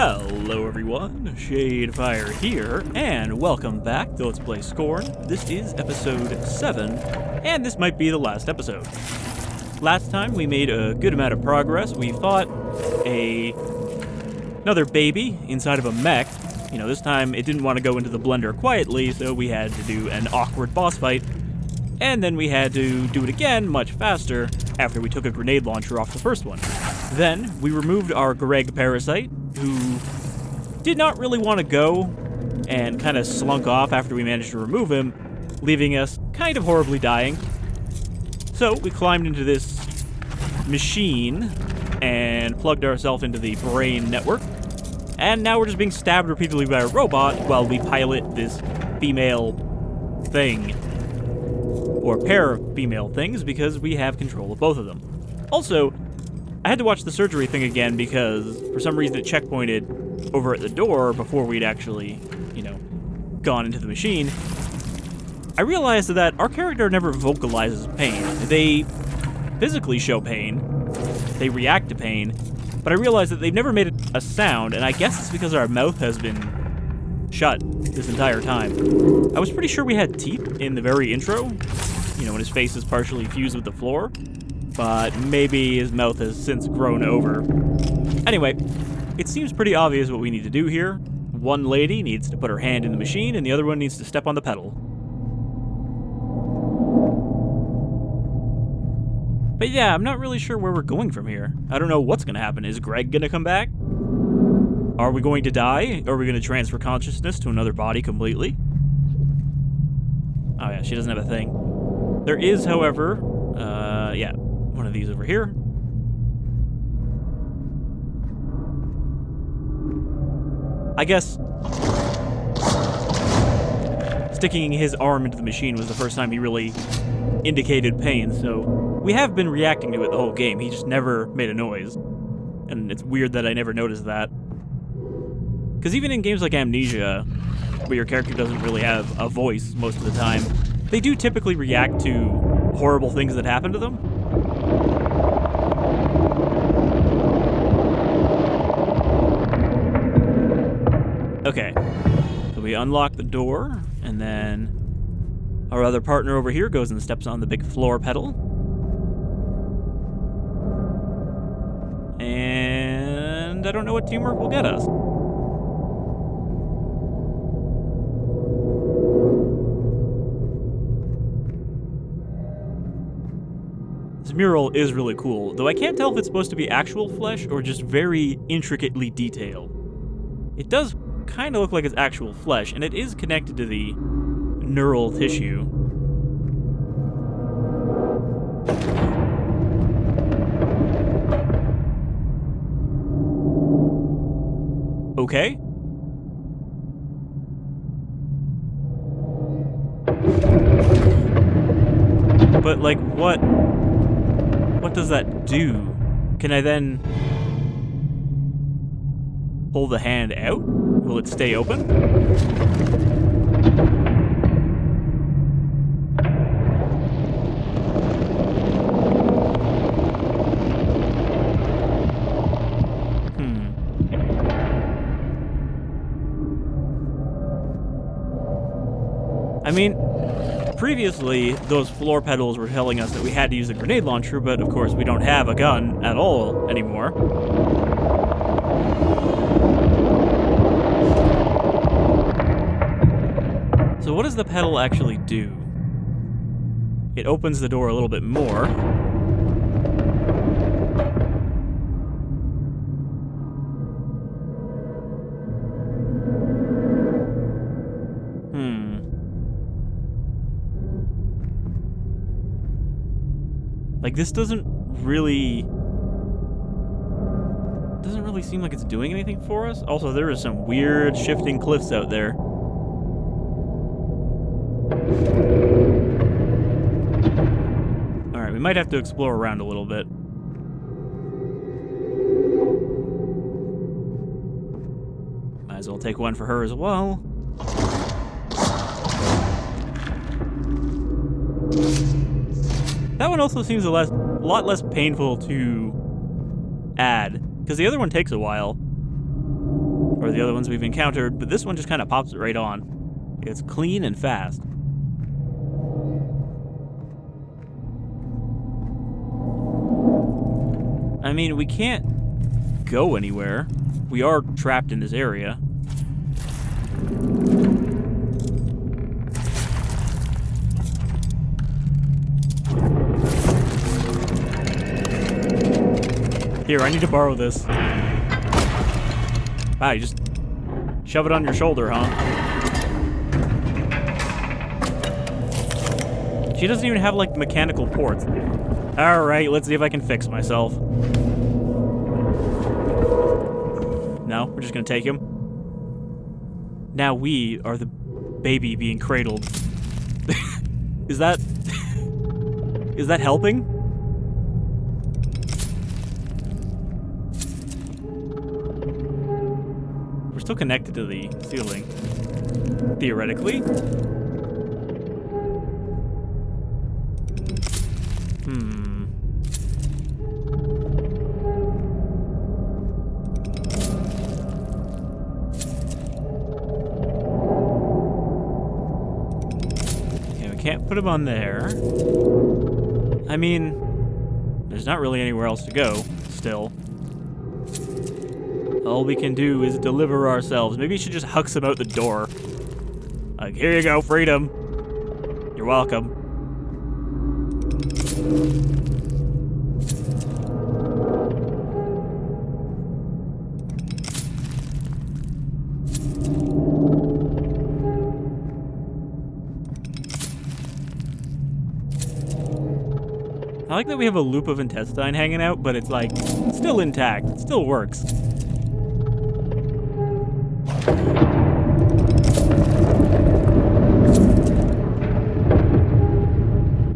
Hello everyone, Shadefyre here, and welcome back to Let's Play Scorn. This is episode 7, and this might be the last episode. Last time we made a good amount of progress. We fought another baby inside of a mech. You know, this time it didn't want to go into the blender quietly, so we had to do an awkward boss fight. And then we had to do it again much faster after we took a grenade launcher off the first one. Then we removed our Greg parasite, who did not really want to go and kind of slunk off after we managed to remove him, leaving us kind of horribly dying. So we climbed into this machine and plugged ourselves into the brain network. And now we're just being stabbed repeatedly by a robot while we pilot this female thing. Or pair of female things, because we have control of both of them. Also, I had to watch the surgery thing again because for some reason it checkpointed over at the door before we'd actually, gone into the machine. I realized that our character never vocalizes pain. They physically show pain, they react to pain, but I realized that they've never made a sound, and I guess it's because our mouth has been shut this entire time. I was pretty sure we had teeth in the very intro, when his face is partially fused with the floor, but maybe his mouth has since grown over. Anyway, it seems pretty obvious what we need to do here. One lady needs to put her hand in the machine, and the other one needs to step on the pedal. But yeah, I'm not really sure where we're going from here. I don't know what's going to happen. Is Greg going to come back? Are we going to die? Are we going to transfer consciousness to another body completely? Oh yeah, she doesn't have a thing. There is, however, one of these over here. I guess sticking his arm into the machine was the first time he really indicated pain, so we have been reacting to it the whole game. He just never made a noise. And it's weird that I never noticed that. Because even in games like Amnesia, where your character doesn't really have a voice most of the time, they do typically react to horrible things that happen to them. Okay, so we unlock the door, and then our other partner over here goes and steps on the big floor pedal. And I don't know what teamwork will get us. This mural is really cool, though I can't tell if it's supposed to be actual flesh or just very intricately detailed. It does kind of look like it's actual flesh, and it is connected to the neural tissue. Okay. But, what does that do? Can I then pull the hand out? Will it stay open? I mean, previously, those floor pedals were telling us that we had to use a grenade launcher, but of course we don't have a gun at all anymore. So what does the pedal actually do? It opens the door a little bit more. This doesn't really seem like it's doing anything for us. Also, there is some weird shifting cliffs out there. Alright, we might have to explore around a little bit. Might as well take one for her as well. That one also seems a lot less painful to add, because the other one takes a while. or the other ones we've encountered, but this one just kind of pops it right on. It's clean and fast. I mean, we can't go anywhere. We are trapped in this area. Here, I need to borrow this. Wow, you just shove it on your shoulder, huh? She doesn't even have, like, mechanical ports. Alright, let's see if I can fix myself. No, we're just gonna take him. Now we are the baby being cradled. Is that... is that helping? We're still connected to the ceiling. Theoretically. Can't put him on there. I mean, there's not really anywhere else to go, still. All we can do is deliver ourselves. Maybe you should just hux him out the door. Like, here you go, freedom. You're welcome. I like that we have a loop of intestine hanging out, but it's like, still intact. It still works.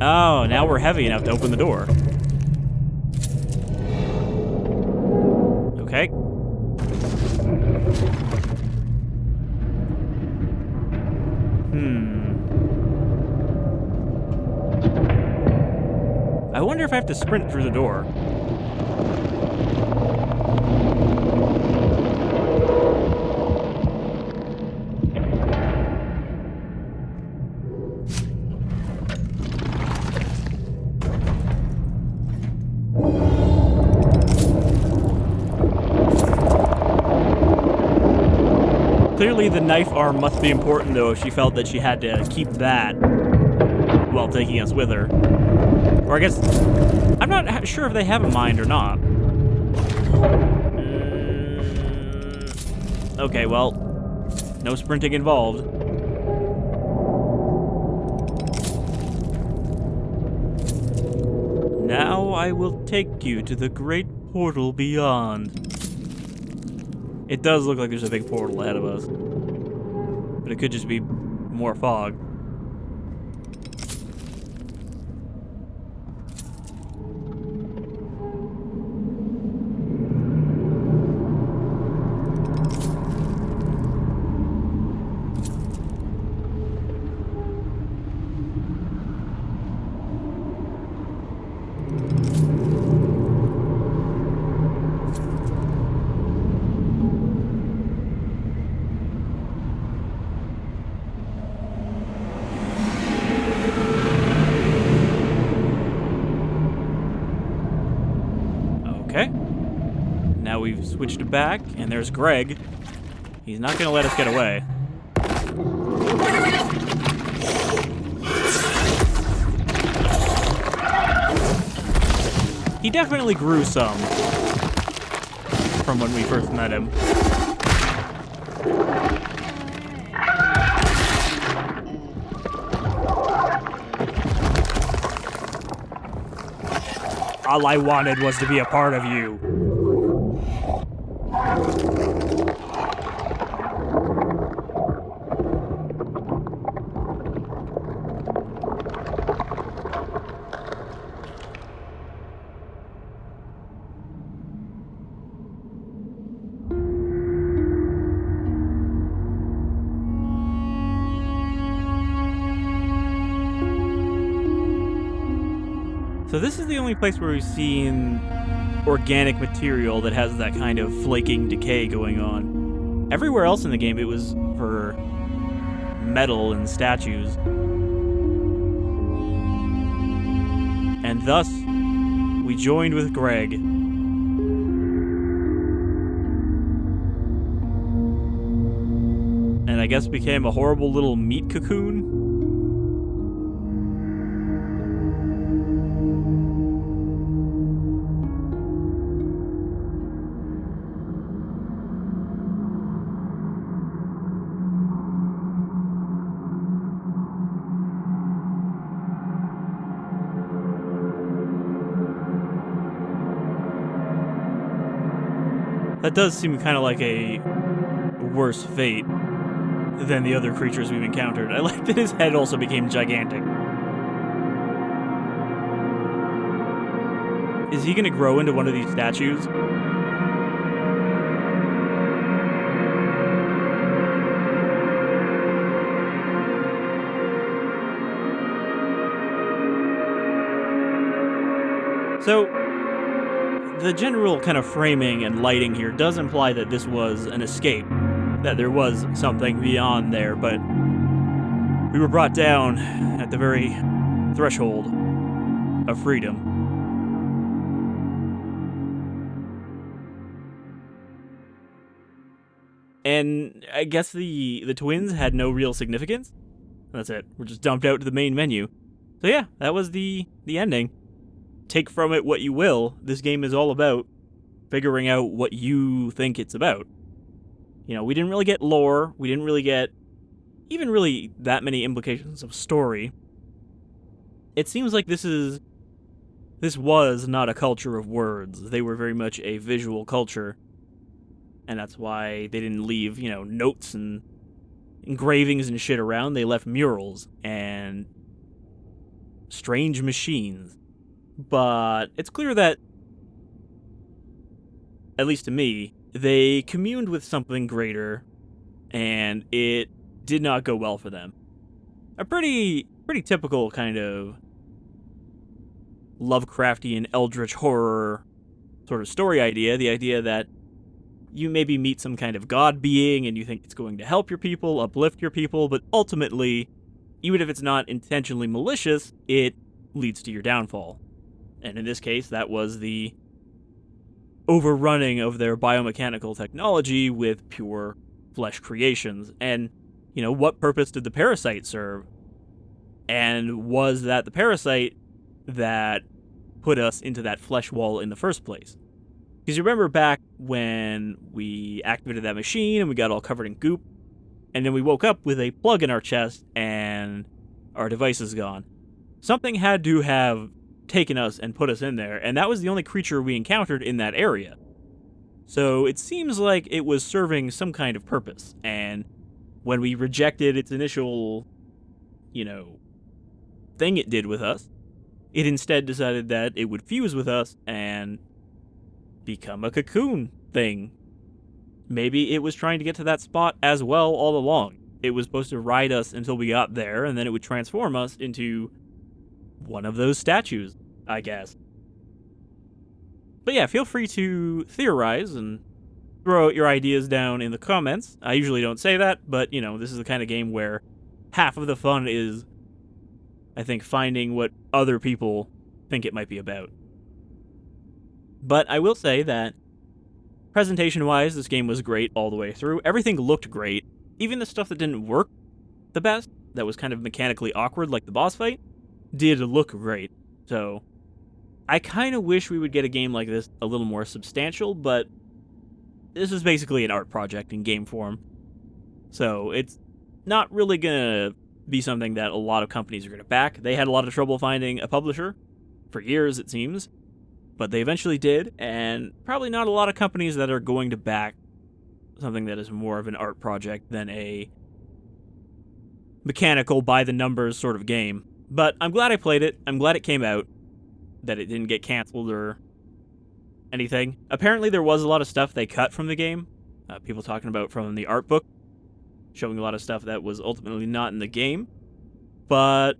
Oh, now we're heavy enough to open the door. Okay. I wonder if I have to sprint through the door. Clearly the knife arm must be important, though, if she felt that she had to keep that while taking us with her. Or I guess, I'm not sure if they have a mind or not. Okay, well, no sprinting involved. Now I will take you to the great portal beyond. It does look like there's a big portal ahead of us. But it could just be more fog. Okay. Now we've switched it back, and there's Greg. He's not gonna let us get away. He definitely grew some from when we first met him. All I wanted was to be a part of you. So this is the only place where we've seen organic material that has that kind of flaking decay going on. Everywhere else in the game, it was for metal and statues. And thus, we joined with Greg. And I guess became a horrible little meat cocoon. That does seem kind of like a worse fate than the other creatures we've encountered. I like that his head also became gigantic. Is he going to grow into one of these statues? So, the general kind of framing and lighting here does imply that this was an escape, that there was something beyond there, but we were brought down at the very threshold of freedom. And I guess the twins had no real significance. That's it. We're just dumped out to the main menu. So yeah, that was the ending. Take from it what you will. This game is all about figuring out what you think it's about. You know, we didn't really get lore. We didn't really get even really that many implications of story. It seems like this was not a culture of words. They were very much a visual culture. And that's why they didn't leave, notes and engravings and shit around. They left murals and strange machines. But it's clear that, at least to me, they communed with something greater, and it did not go well for them. A pretty typical kind of Lovecraftian eldritch horror sort of story idea, the idea that you maybe meet some kind of god being and you think it's going to help your people, uplift your people, but ultimately, even if it's not intentionally malicious, it leads to your downfall. And in this case, that was the overrunning of their biomechanical technology with pure flesh creations. And, what purpose did the parasite serve? And was that the parasite that put us into that flesh wall in the first place? Because you remember back when we activated that machine and we got all covered in goop, and then we woke up with a plug in our chest and our device is gone. Something had to have taken us and put us in there, and that was the only creature we encountered in that area. So it seems like it was serving some kind of purpose, and when we rejected its initial, thing it did with us, it instead decided that it would fuse with us and become a cocoon thing. Maybe it was trying to get to that spot as well all along. It was supposed to ride us until we got there, and then it would transform us into one of those statues, I guess. But yeah, feel free to theorize and throw out your ideas down in the comments. I usually don't say that, but, this is the kind of game where half of the fun is, I think, finding what other people think it might be about. But I will say that, presentation-wise, this game was great all the way through. Everything looked great. Even the stuff that didn't work the best, that was kind of mechanically awkward, like the boss fight, did look great. So, I kind of wish we would get a game like this a little more substantial, but this is basically an art project in game form. So, it's not really gonna be something that a lot of companies are gonna back. They had a lot of trouble finding a publisher, for years it seems, but they eventually did, and probably not a lot of companies that are going to back something that is more of an art project than a mechanical, by-the-numbers sort of game. But I'm glad I played it. I'm glad it came out, that it didn't get canceled or anything. Apparently there was a lot of stuff they cut from the game. People talking about from the art book, showing a lot of stuff that was ultimately not in the game. But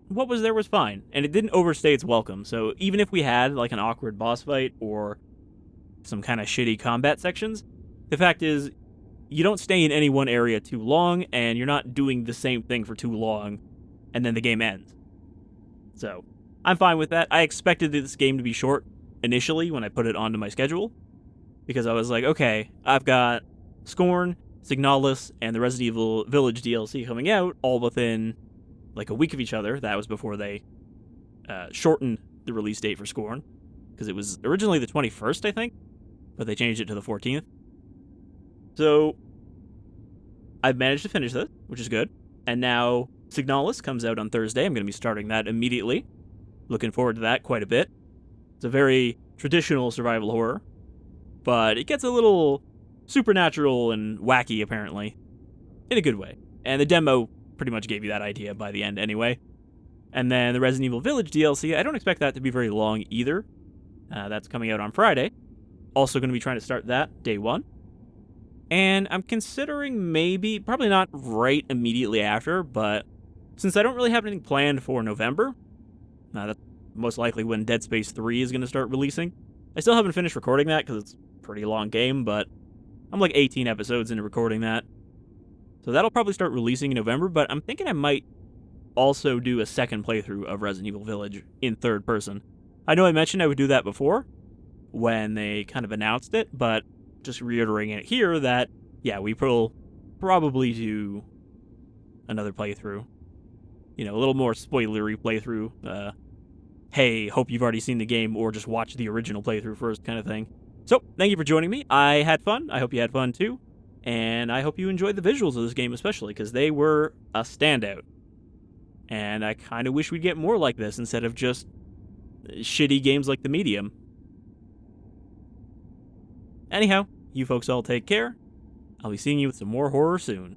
what was there was fine, and it didn't overstay its welcome. So even if we had like an awkward boss fight or some kind of shitty combat sections, the fact is, you don't stay in any one area too long, and you're not doing the same thing for too long, and then the game ends. So, I'm fine with that. I expected this game to be short initially when I put it onto my schedule, because I was like, okay, I've got Scorn, Signalis, and the Resident Evil Village DLC coming out all within like a week of each other. That was before they shortened the release date for Scorn, because it was originally the 21st, I think, but they changed it to the 14th. So, I've managed to finish this, which is good. And now, Signalis comes out on Thursday. I'm going to be starting that immediately. Looking forward to that quite a bit. It's a very traditional survival horror, but it gets a little supernatural and wacky, apparently, in a good way. And the demo pretty much gave you that idea by the end anyway. And then the Resident Evil Village DLC, I don't expect that to be very long either. That's coming out on Friday. Also going to be trying to start that day one. And I'm considering probably not right immediately after, but since I don't really have anything planned for November, that's most likely when Dead Space 3 is going to start releasing. I still haven't finished recording that because it's a pretty long game, but I'm like 18 episodes into recording that. So that'll probably start releasing in November, but I'm thinking I might also do a second playthrough of Resident Evil Village in third person. I know I mentioned I would do that before when they kind of announced it, but just reiterating it here that, yeah, we will probably do another playthrough. You know, a little more spoilery playthrough. Hey, hope you've already seen the game, or just watch the original playthrough first kind of thing. So, thank you for joining me. I had fun. I hope you had fun too. And I hope you enjoyed the visuals of this game especially, because they were a standout. And I kind of wish we'd get more like this instead of just shitty games like The Medium. Anyhow, you folks all take care. I'll be seeing you with some more horror soon.